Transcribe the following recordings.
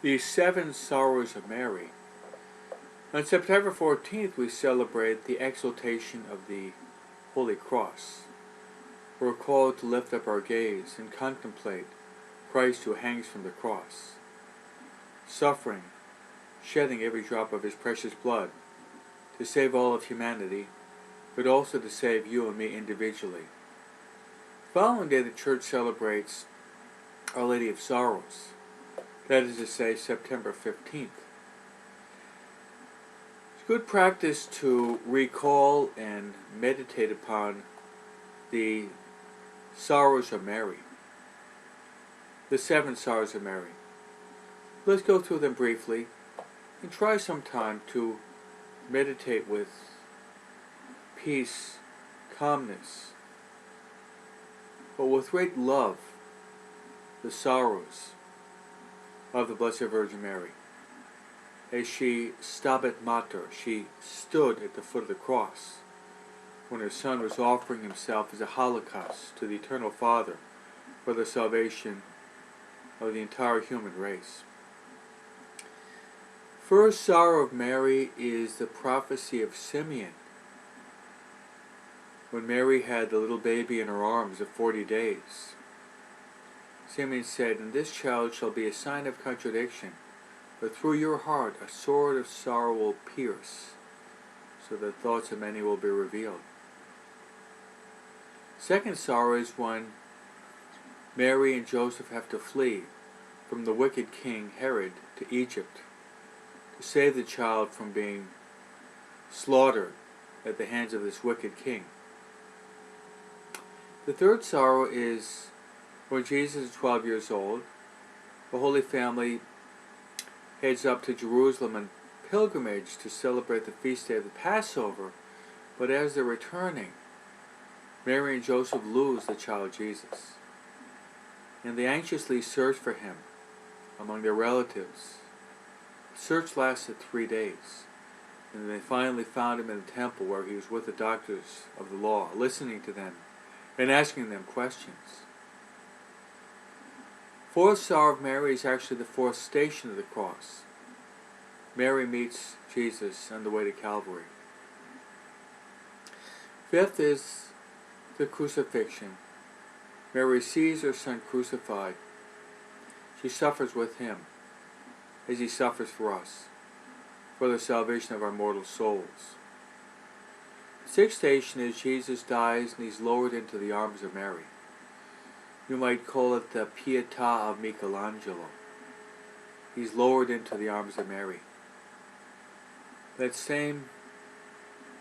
The Seven Sorrows of Mary. On September 14th, we celebrate the exaltation of the Holy Cross. We're called to lift up our gaze and contemplate Christ who hangs from the cross, suffering, shedding every drop of his precious blood to save all of humanity, but also to save you and me individually. The following day, the Church celebrates Our Lady of Sorrows, that is to say, September 15th. It's good practice to recall and meditate upon the sorrows of Mary, the seven sorrows of Mary. Let's go through them briefly and try sometime to meditate with peace, calmness, but with great love, the sorrows of the Blessed Virgin Mary. As she stabat mater, she stood at the foot of the cross when her Son was offering himself as a holocaust to the Eternal Father for the salvation of the entire human race. First sorrow of Mary is the prophecy of Simeon, when Mary had the little baby in her arms at 40 days. Simeon said, "And this child shall be a sign of contradiction, but through your heart a sword of sorrow will pierce, so that thoughts of many will be revealed." Second sorrow is when Mary and Joseph have to flee from the wicked king Herod to Egypt to save the child from being slaughtered at the hands of this wicked king. The third sorrow is when Jesus is 12 years old. The Holy Family heads up to Jerusalem in pilgrimage to celebrate the feast day of the Passover, but as they're returning, Mary and Joseph lose the child Jesus, and they anxiously search for him among their relatives. The search lasted 3 days, and they finally found him in the temple where he was with the doctors of the law, listening to them and asking them questions. Fourth sorrow of Mary is actually the fourth station of the cross. Mary meets Jesus on the way to Calvary. Fifth is the crucifixion. Mary sees her Son crucified. She suffers with him as he suffers for us, for the salvation of our mortal souls. The sixth station is Jesus dies and he's lowered into the arms of Mary. You might call it the Pietà of Michelangelo. He's lowered into the arms of Mary. That same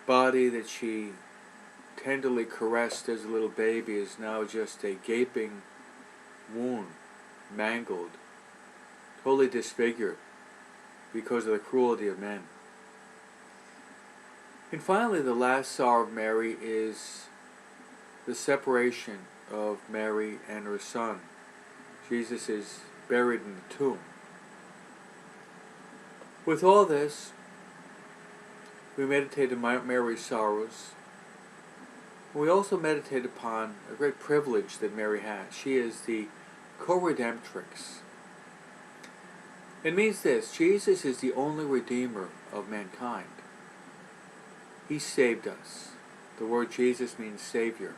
body that she tenderly caressed as a little baby is now just a gaping wound, mangled, totally disfigured because of the cruelty of men. And finally, the last sorrow of Mary is the separation of Mary and her Son. Jesus is buried in the tomb. With all this, we meditate on Mary's sorrows. We also meditate upon a great privilege that Mary has. She is the co-redemptrix. It means this: Jesus is the only Redeemer of mankind. He saved us. The word Jesus means Savior.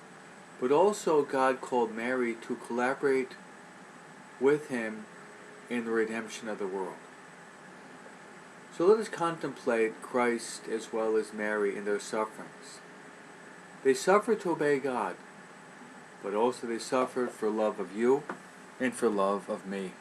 But also God called Mary to collaborate with him in the redemption of the world. So let us contemplate Christ as well as Mary in their sufferings. They suffered to obey God, but also they suffered for love of you and for love of me.